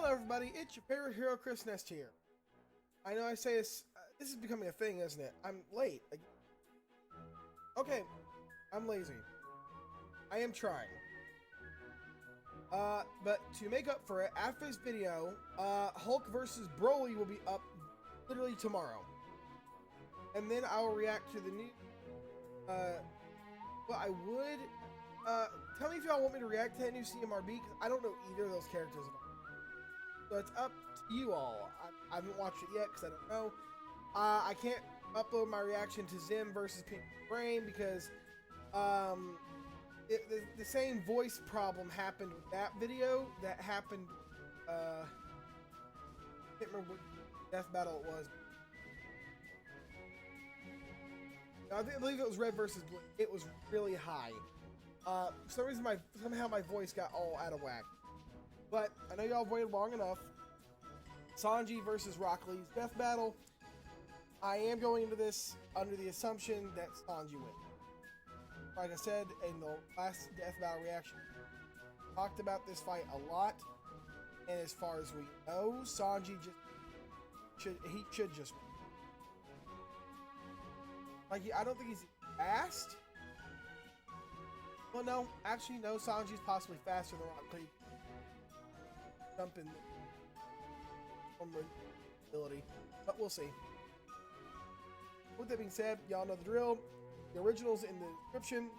everybody, it's your favorite hero, Chris Nest here. I know I say this is becoming a thing, isn't it? I'm late. Okay, I'm lazy. I am trying. But to make up for it, after this video, Hulk versus Broly will be up literally tomorrow. And then I will react to the new, well, I would, tell me if y'all want me to react to that new CMRB, because I don't know either of those characters at all. So it's up to you all. I haven't watched it yet because I don't know. I can't upload my reaction to Zim versus Pink Brain because the same voice problem happened with that video that happened. I can't remember what death battle it was. I believe it was Red versus Blue. It was really high. For some reason, somehow my voice got all out of whack. But I know y'all waited long enough. Sanji versus Rock Lee's death battle. I am going into this under the assumption that Sanji wins. Like I said in the last death battle reaction, talked about this fight a lot. And as far as we know, Sanji should just win. Like, I don't think he's fast. Well, no. Actually, no. Sanji's possibly faster than Rock Lee. Jumping ability. But we'll see. With that being said, y'all know the drill. The original's in the description.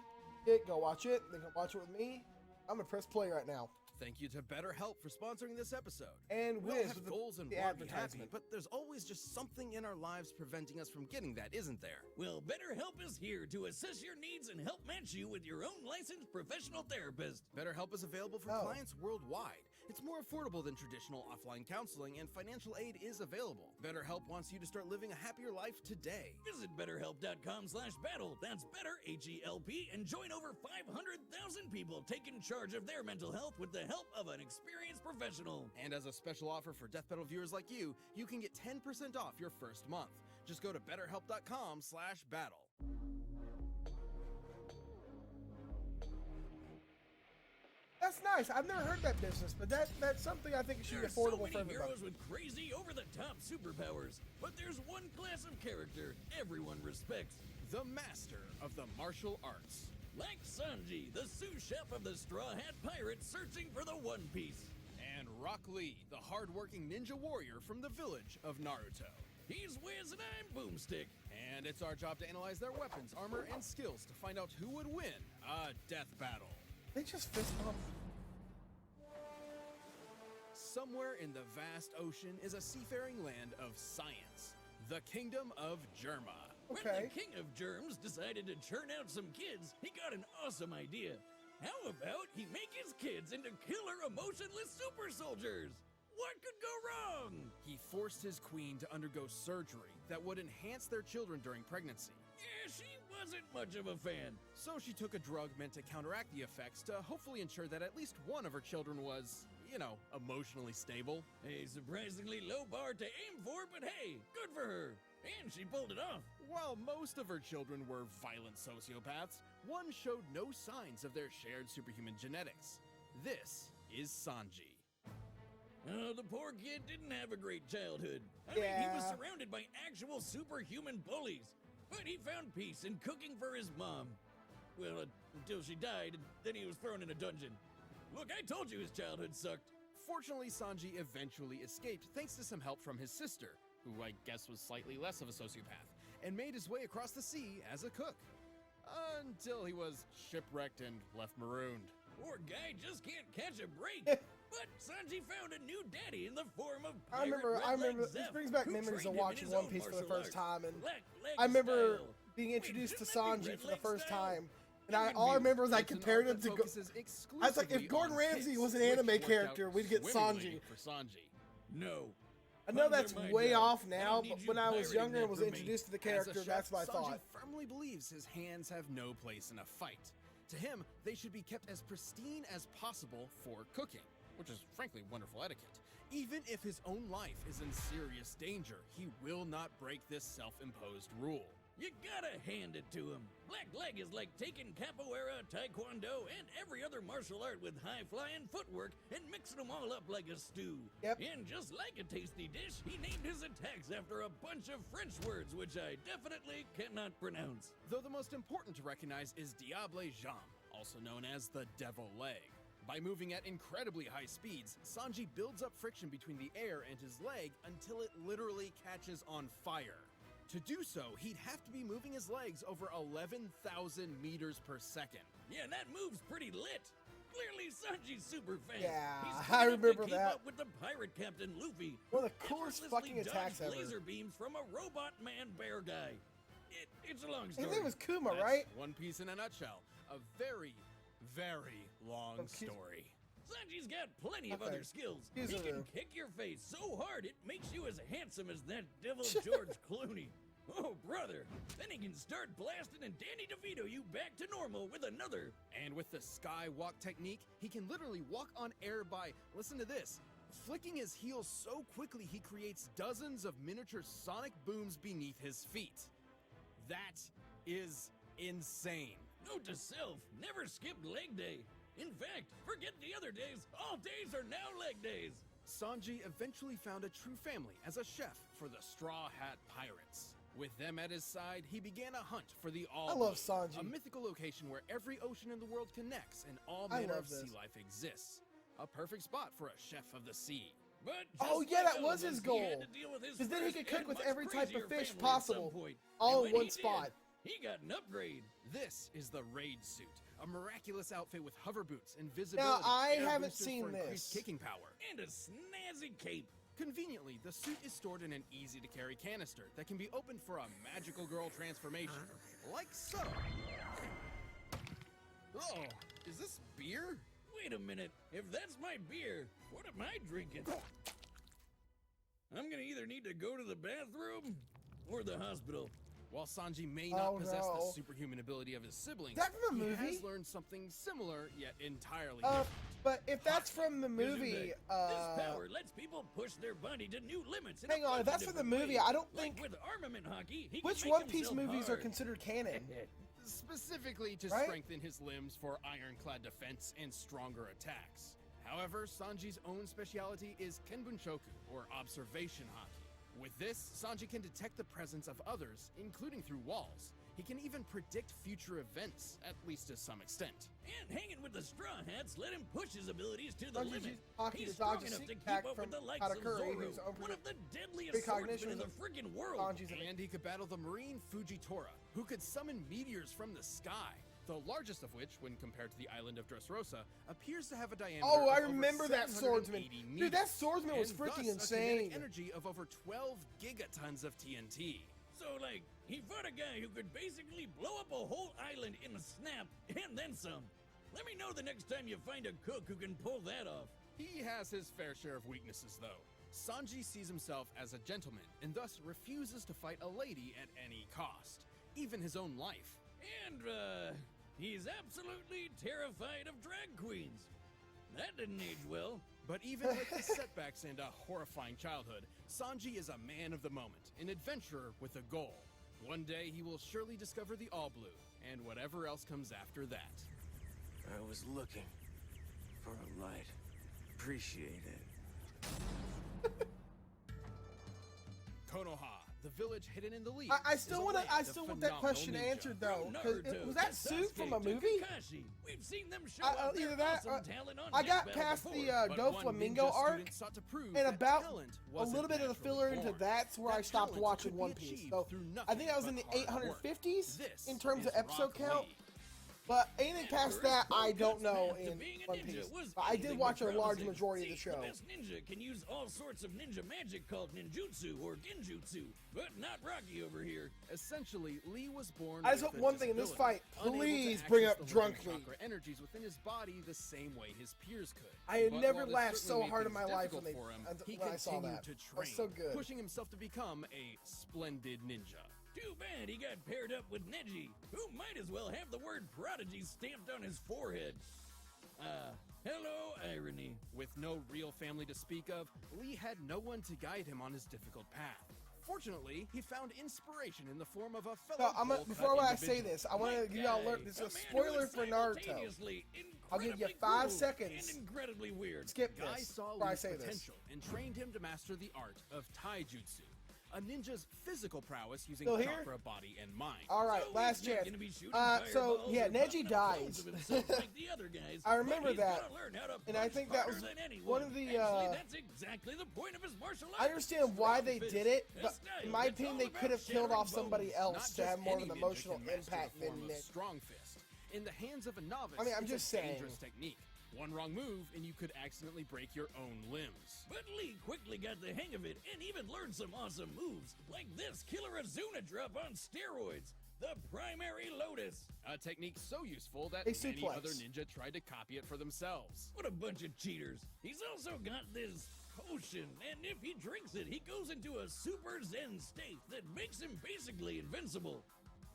Go watch it. Then go watch it with me. I'm going to press play right now. Thank you to BetterHelp for sponsoring this episode. And we all Wiz have with goals and the want to be happy, advertisement. but there's always just something in our lives preventing us from getting that, isn't there? Well, BetterHelp is here to assess your needs and help match you with your own licensed professional therapist. BetterHelp is available for clients worldwide. It's more affordable than traditional offline counseling, and financial aid is available. BetterHelp wants you to start living a happier life today. Visit BetterHelp.com/battle. That's better, H-E-L-P, and join over 500,000 people taking charge of their mental health with the help of an experienced professional. And as a special offer for Death Battle viewers like you can get 10% off your first month. Just go to BetterHelp.com/battle. That's nice. I've never heard that business, but that's something I think it should be There's affordable so for many everybody. heroes with crazy, over-the-top superpowers, but there's one class of character everyone respects. The master of the martial arts. Like Sanji, the sous chef of the Straw Hat Pirates searching for the One Piece. And Rock Lee, the hard-working ninja warrior from the village of Naruto. He's Wiz and I'm Boomstick. And it's our job to analyze their weapons, armor, and skills to find out who would win a death battle. They just fist bump. Somewhere in the vast ocean is a seafaring land of science, the kingdom of Germa. Okay. When the king of germs decided to churn out some kids, he got an awesome idea. How about he make his kids into killer emotionless super soldiers? What could go wrong? He forced his queen to undergo surgery that would enhance their children during pregnancy. Yeah, she wasn't much of a fan. So she took a drug meant to counteract the effects to hopefully ensure that at least one of her children was, emotionally stable. A surprisingly low bar to aim for, but hey, good for her. And she pulled it off. While most of her children were violent sociopaths, one showed no signs of their shared superhuman genetics. This is Sanji. Oh, the poor kid didn't have a great childhood. I mean, he was surrounded by actual superhuman bullies. But he found peace in cooking for his mom. Well, until she died, and then he was thrown in a dungeon. Look, I told you his childhood sucked. Fortunately, Sanji eventually escaped thanks to some help from his sister, who I guess was slightly less of a sociopath, and made his way across the sea as a cook. Until he was shipwrecked and left marooned. Poor guy just can't catch a break. But Sanji found a new daddy in the form of I pirate remember. This Zeph, brings back who memories of trained him in watching his One own Piece for the martial first arts. time, and Black leg I remember style. being introduced to Wait, shouldn't Sanji it for be the red first leg style? time, and all I remember was I It's an compared art him that to. focuses I was like, if exclusively Gordon on Ramsay kicks, was an which anime worked out character, we'd get swimmingly Sanji. for Sanji. No. I know Puns that's are my way job. off I now, don't need but you when I was pirating younger that and was for me. introduced to the As a character, chef, that's what I Sanji thought. firmly believes his hands have no place in a fight. To him, they should be kept as pristine as possible for cooking, which is frankly wonderful etiquette. Even if his own life is in serious danger, he will not break this self-imposed rule. You gotta hand it to him. Black Leg is like taking capoeira, taekwondo, and every other martial art with high-flying footwork and mixing them all up like a stew. Yep. And just like a tasty dish, he named his attacks after a bunch of French words, which I definitely cannot pronounce. Though the most important to recognize is Diable Jambe, also known as the Devil Leg. By moving at incredibly high speeds, Sanji builds up friction between the air and his leg until it literally catches on fire. To do so, he'd have to be moving his legs over 11,000 meters per second. Yeah, that move's pretty lit. Clearly, Sanji's super fast. Yeah, He's I quick enough remember to keep that. up with the pirate captain Luffy. One of the coolest effortlessly fucking attacks dodged ever. laser beams from a robot man bear guy. It's a long story. His name was Kuma, That's right? One Piece in a nutshell. A very, very long story. Sanji's got plenty of Okay. other skills. He's He a can real- kick your face so hard it makes you as handsome as that devil George Clooney. Oh, brother. Then he can start blasting and Danny DeVito you back to normal with another. And with the sky walk technique, he can literally walk on air by, listen to this, flicking his heels so quickly he creates dozens of miniature sonic booms beneath his feet. That is insane. Note to self, never skip leg day. In fact, forget the other days. All days are now leg days. Sanji eventually found a true family as a chef for the Straw Hat Pirates. With them at his side, he began a hunt for the All I love Blue, Sanji. a mythical location where every ocean in the world connects and all I manner love of this. sea life exists. A perfect spot for a chef of the sea. But Oh, just yeah, like that all was of his us, he goal. had to deal with his 'Cause then he first could cook and with much every type of crazier fish family at some possible, point. all And in when one he did, spot. He got an upgrade. This is the Raid Suit, a miraculous outfit with hover boots, invisibility, I air haven't boosters seen for increased this. kicking power. And a snazzy cape. Conveniently, the suit is stored in an easy-to-carry canister that can be opened for a magical girl transformation, like so. Oh, is this beer? Wait a minute. If that's my beer, what am I drinking? I'm gonna either need to go to the bathroom or the hospital. While Sanji may not Oh, possess no. the superhuman ability of his siblings, Is that from the he movie? has learned something similar yet entirely different. But if that's from the movie, this power lets people push their body to new limits. in a hang on, if bunch of that's from the different movie, ways. I don't Like think with armament hockey, he which can make One Piece himself movies are hard. considered canon. Specifically to Right? strengthen his limbs for ironclad defense and stronger attacks. However, Sanji's own speciality is Kenbunshoku, or observation hockey. With this, Sanji can detect the presence of others, including through walls. He can even predict future events, at least to some extent. And hanging with the Straw Hats let him push his abilities to the Sanji's limit. used hockey He's to strong dodge a enough sneak to keep attack up from with the likes of Katakuri, Zoro, who's over one of the deadliest precognition swordsmen in the of freaking world. Sanji's And he could battle the marine Fujitora, who could summon meteors from the sky. The largest of which, when compared to the island of Dressrosa, appears to have a diameter Oh, I of over remember that 780 swordsman. meters, Dude, that swordsman was and freaking thus a kinetic insane. energy of over 12 gigatons of TNT. So, like, he fought a guy who could basically blow up a whole island in a snap and then some. Let me know the next time you find a cook who can pull that off. He has his fair share of weaknesses, though. Sanji sees himself as a gentleman and thus refuses to fight a lady at any cost, even his own life. And, he's absolutely terrified of drag queens. That didn't age well. But even with the setbacks and a horrifying childhood, Sanji is a man of the moment, an adventurer with a goal. One day he will surely discover the All Blue, and whatever else comes after that. I was looking for a light. Appreciate it. Konoha, the village hidden in the leaf. I is still a want land to. I of still want that phenomenal question ninja. answered though. From 'Cause Naruto was that to suit from a Sasuke to movie? Kakashi. We've seen them show Either off their that awesome or- talent on I got Death past Battle the before. But Do one Flamingo ninja arc, student sought to prove and that about talent a wasn't little bit of the naturally filler into born. that's where I That stopped talent watching could One be Piece. achieved So through I think I was in nothing the but hard work. 850s This in terms of is episode Rock count. Lee. But anything past After that, his I cold don't cuts know path to in being a One ninja Piece. was But I did anything watch but a large promising. majority of the See, show. The best ninja can use all sorts of ninja magic called ninjutsu or genjutsu, but not Rocky over here. Essentially, Lee was born. I just with hope a one thing in this disability, fight, unable to please bring access up the Drunk living Lee. chakra energies within his body the same way his peers could. I had But never while this laughed certainly so made hard in things my life difficult when for him, he I saw continued that. to That's train, so good. pushing himself to become a splendid ninja. Too bad he got paired up with Neji, who might as well have the word prodigy stamped on his forehead. Hello, irony. With no real family to speak of, Lee had no one to guide him on his difficult path. Fortunately, he found inspiration in the form of a So fellow bowl before cut I say individual. this, I want to give y'all alert. This is a spoiler for Naruto. I'll give you 5 seconds. And incredibly weird. Skip Guy this saw before I Lee's say this. potential and trained him to master the art of taijutsu, a ninja's physical prowess using Still here? chakra, body, and mind. All right, So last he's not chance. gonna be shooting So fireballs yeah, or Neji popping up clones dies. of himself like the other guys, I remember but he's that. gotta learn how to And I punch think that was harder than anyone. one of the, Actually, that's exactly the point of his martial arts. I understand why they Strong did it, fist. but A style in my that's opinion, all they about could have killed shattering off somebody bones. else Not to just have more of any an ninja emotional can master impact the than form of Nick. strong fist. In the hands of a novice, I mean, I'm it's just a saying. dangerous technique. One wrong move, and you could accidentally break your own limbs. But Lee quickly got the hang of it and even learned some awesome moves, like this killer Azuna drop on steroids, the primary lotus. A technique so useful that A many suplex. other ninja tried to copy it for themselves. What a bunch of cheaters. He's also got this potion, and if he drinks it, he goes into a super zen state that makes him basically invincible.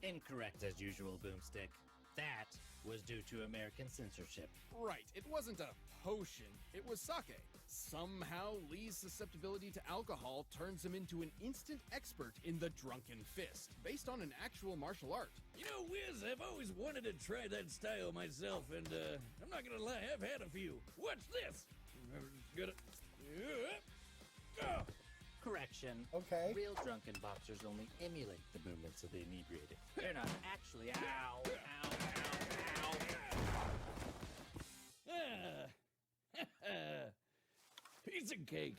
Incorrect as usual, Boomstick. That was due to American censorship. Right, it wasn't a potion, it was sake. Somehow, Lee's susceptibility to alcohol turns him into an instant expert in the drunken fist, based on an actual martial art. You know, Wiz, I've always wanted to try that style myself, and I'm not gonna lie, I've had a few. Watch this. Good. Correction. Okay. Real drunken boxers only emulate the movements of the inebriated. They're not actually. Ow! Ow! Ow! Ah. Piece of cake.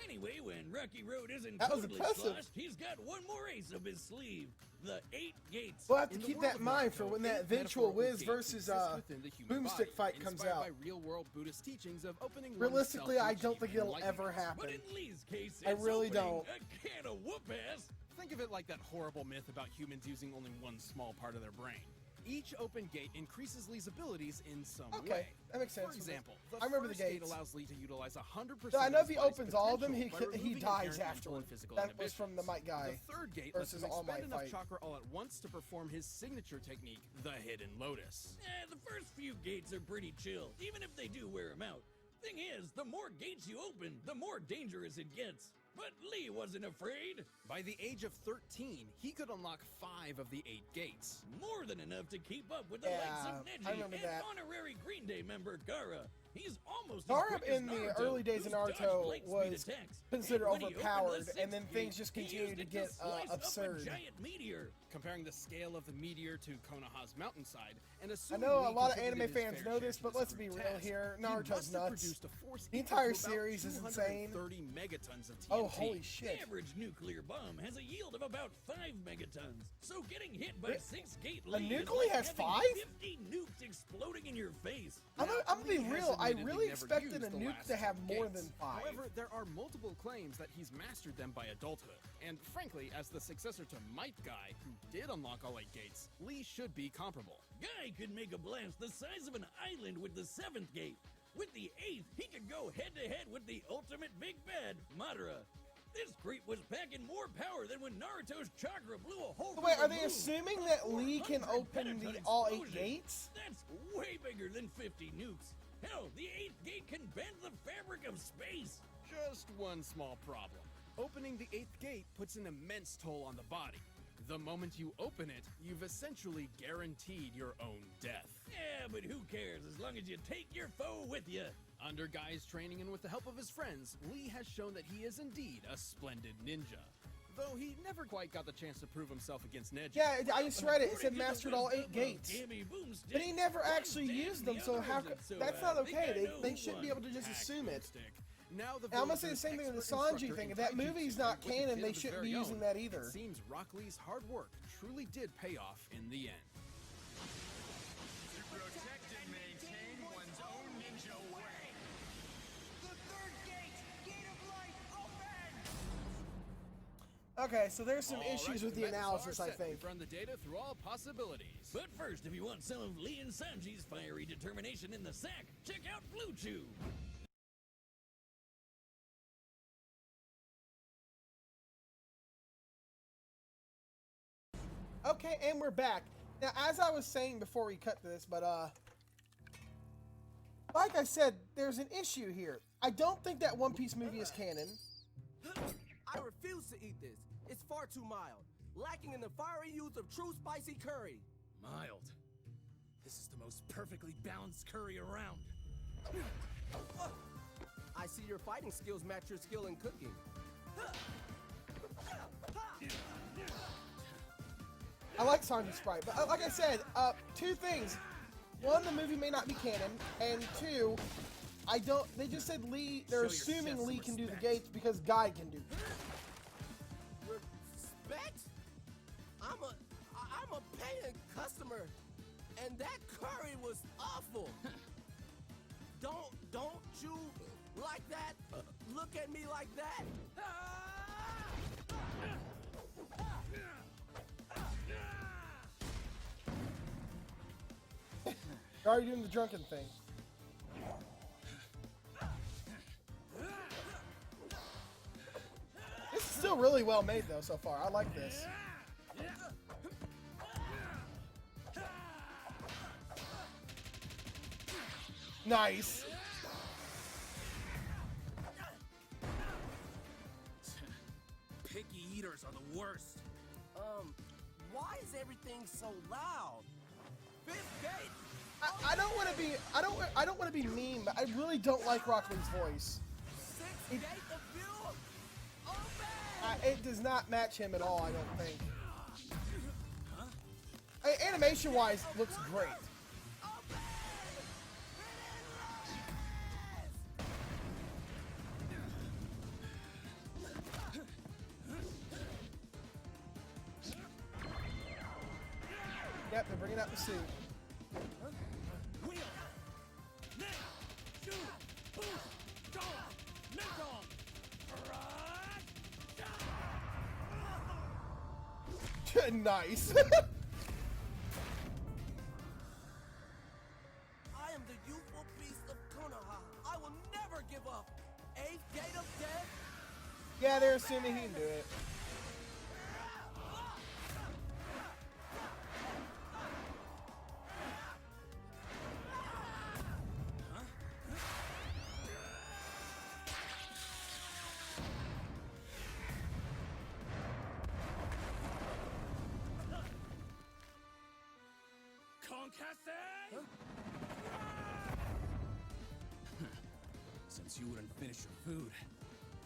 Anyway, when Rocky Road isn't That was totally impressive. sloshed, he's got one more ace up his sleeve. The 8 gates. We'll have to In the keep world that in of mind for Naruto, when that 8 eventual metaphorical Wiz gates versus exist within the human Boomstick body, fight comes inspired out. by real-world Buddhist teachings of opening Realistically, oneself I to don't think achieving it'll ever enlightenment. happen. But in Lee's case, I it's really opening don't. a can of whoop-ass. Think of it like that horrible myth about humans using only one small part of their brain. Each open gate increases Lee's abilities in some Okay, way. that makes sense. For example, the I remember the first gate gates. allows Lee to utilize 100% So I know of if he his body's opens all of them, potential by he removing dies inherent mental and afterward. physical That was from the inhibitions. Might Guy The third gate lets versus him All expend Might enough Fight. chakra all at once to perform his signature technique, the Hidden Lotus. The first few gates are pretty chill, even if they do wear him out. Thing is, the more gates you open, the more dangerous it gets. But Lee wasn't afraid. By the age of 13, he could unlock 5 of the 8 gates. More than enough to keep up with the Yeah, likes of I Neji remember and that. honorary Green Day member Gara. He's almost Gaara as quick as in the Naruto, early days of who's dodged Naruto light speed was attacks. considered And when he opened the overpowered, sixth and then gate, things just he continued used to it get slice up absurd. a giant meteor. Comparing the scale of the meteor to Konoha's mountainside, and I assuming know a Lee lot of contributed anime his fans fair know share this, to but let's be group real task, here. he Naruto's must have nuts. produced a force The equal entire to about series is insane. 230 megatons of TNT. Oh, holy shit. The average nuclear bomb has a yield of about 5 megatons. So getting hit by Re- 6 gate a Lee nuke is only like has having 5? 50 nukes exploding in your face. I'm gonna be Lee has real. I admittedly really never expected used a the nuke last to have two more gates. than 5. However, there are multiple claims that he's mastered them by adulthood. And frankly, as the successor to Might Guy, who did unlock all 8 gates, Lee should be comparable. Guy could make a blast the size of an island with the 7th gate. With the 8th, he could go head-to-head with the ultimate big bad, Madara. This creep was packing more power than when Naruto's chakra blew a hole So wait, through are the they moon. assuming that Lee can 400 open the pentaton all 8 explosion. gates? That's way bigger than 50 nukes. Hell, the 8th gate can bend the fabric of space. Just one small problem. Opening the 8th gate puts an immense toll on the body. The moment you open it, you've essentially guaranteed your own death. Yeah, but who cares as long as you take your foe with you. Under Guy's training and with the help of his friends, Lee has shown that he is indeed a splendid ninja. Though he never quite got the chance to prove himself against Neji. Yeah, I just read it. It said According to the mastered all 8 wisdom of gates. Gammy Boomstick, But he never one actually stands, used them, the so other how isn't. could, So, that's I not think okay. I know They who should won. be able to just Hack assume it. Boomstick. Now the And I'm gonna say the village's same thing with the expert Sanji instructor thing. in If that taijutsu movie's not with the canon, kid they of his shouldn't very be using own, that either. It seems Rock Lee's hard work truly did pay off in the end. To protect and maintain one's own ninja way. The third gate, gate of light, open! Okay, so there's some All right, issues with the methods analysis, are I set. think. We've run the data through all possibilities. But first, if you want some of Lee and Sanji's fiery determination in the sack, check out Blue Chew. Okay, and we're back. Now, as I was saying before we cut to this, but like I said, there's an issue here. I don't think that One Piece movie is canon. I refuse to eat this. It's far too mild, lacking in the fiery youth of true spicy curry. Mild. This is the most perfectly balanced curry around. I see your fighting skills match your skill in cooking. I like Sanji's sprite, but like I said, two things. One, the movie may not be canon, and two, they just said Lee, they're Show your assuming chef Lee some can do the respect. gates because Guy can do them. Respect? I'm a paying customer, and that curry was awful. Don't you like that? Look at me like that. You're already doing the drunken thing. This is still really well made though so far. I like this. Nice. Picky eaters are the worst. Why is everything so loud? Fifth gate. I don't want to be I don't want to be mean, but I really don't like Rock Lee's voice. Sixth gate of view. Open. It does not match him at all. I don't think. Animation wise, looks great. Yep, they're bringing out the suit. Wheel. Now. Shoot. Push. Go. Mental. Nice. I am the youthful beast of Konoha. I will never give up. Eighth gate of death. Yeah, they're assuming he can do it. Concasse? Since you wouldn't finish your food,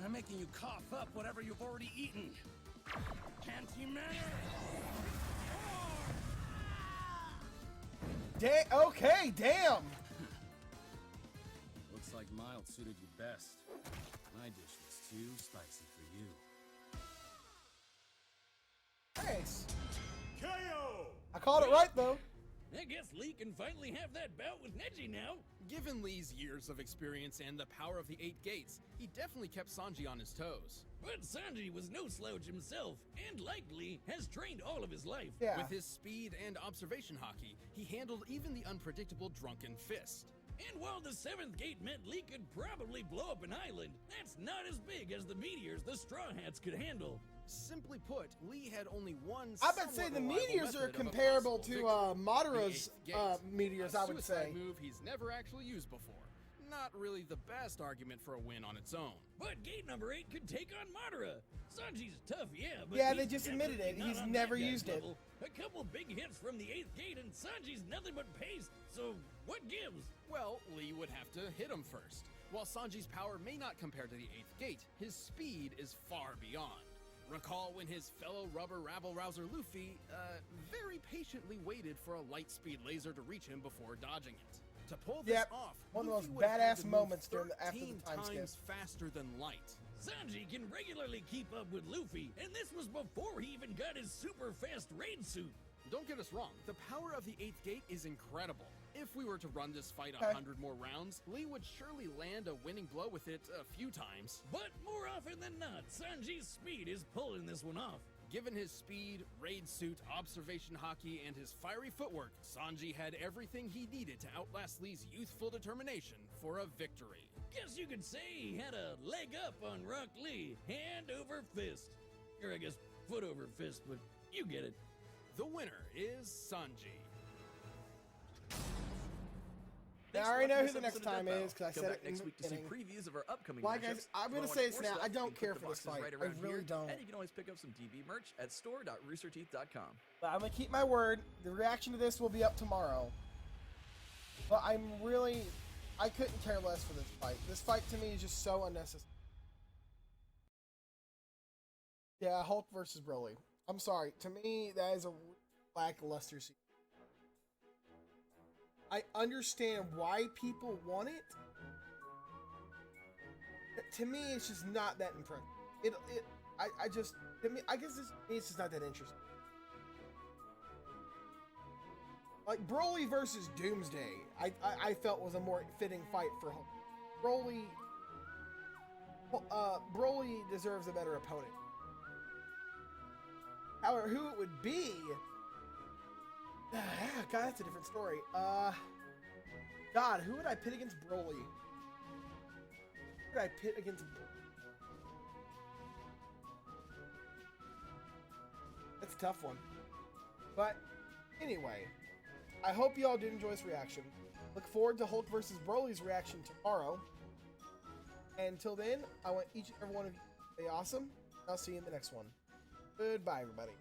I'm making you cough up whatever you've already eaten. Anti-matter! Okay, damn. Looks like mild suited you best. My dish was too spicy for you. Thanks. KO! I called it right though. I guess Lee can finally have that bout with Neji now. Given Lee's years of experience and the power of the 8 gates, he definitely kept Sanji on his toes. But Sanji was no slouch himself, and like Lee, has trained all of his life. Yeah. With his speed and observation hockey, he handled even the unpredictable Drunken Fist. And while the 7th gate meant Lee could probably blow up an island, that's not as big as the meteors the Straw Hats could handle. Simply put, Lee had only one. I bet say the somewhat reliable meteors are method of a comparable possible to victory. Madara's The 8th gate, meteors, a I would say. suicide move he's never actually used before. Not really the best argument for a win on its own. But gate number 8 could take on Madara. Sanji's tough, yeah, but Yeah, he's they just admitted it. definitely He's not on never that guy's used it. level. A couple big hits from the 8th gate and Sanji's nothing but paste, so what gives? Well, Lee would have to hit him first. While Sanji's power may not compare to the 8th gate, his speed is far beyond. Recall when his fellow rubber rabble-rouser Luffy, very patiently waited for a light-speed laser to reach him before dodging it. To pull this Yep, off, one of the Luffy most would have had badass to move moments after the 13 time skip. times faster than light. Sanji can regularly keep up with Luffy, and this was before he even got his super fast raid suit. Don't get us wrong, the power of the 8th gate is incredible. If we were to run this fight Okay. 100 more rounds, Lee would surely land a winning blow with it a few times. But more often than not, Sanji's speed is pulling this one off. Given his speed, raid suit, observation hockey, and his fiery footwork, Sanji had everything he needed to outlast Lee's youthful determination for a victory. Guess you could say he had a leg up on Rock Lee, hand over fist. Or I guess foot over fist, but you get it. The winner is Sanji. I already know who the next time is because I said it in next the week to see beginning. previews of our upcoming Like matchups. I'm If you gonna wanna say watch this more now. stuff, I you don't can care click for the this boxes fight. right I around really here, don't. And you can always pick up some TV merch at store.roosterteeth.com. But I'm gonna keep my word. The reaction to this will be up tomorrow. But I couldn't care less for this fight. This fight to me is just so unnecessary. Yeah, Hulk versus Broly. I'm sorry. To me, that is a lackluster scene. I understand why people want it. But to me, it's just not that impressive. I guess it's just not that interesting. Like Broly versus Doomsday, I felt was a more fitting fight for Hulk. Broly deserves a better opponent. However, who it would be? God, that's a different story. God, who would I pit against Broly? Who would I pit against Broly? That's a tough one. But anyway, I hope you all did enjoy this reaction. Look forward to Hulk versus Broly's reaction tomorrow. And until then, I want each and every one of you to stay awesome. I'll see you in the next one. Goodbye, everybody.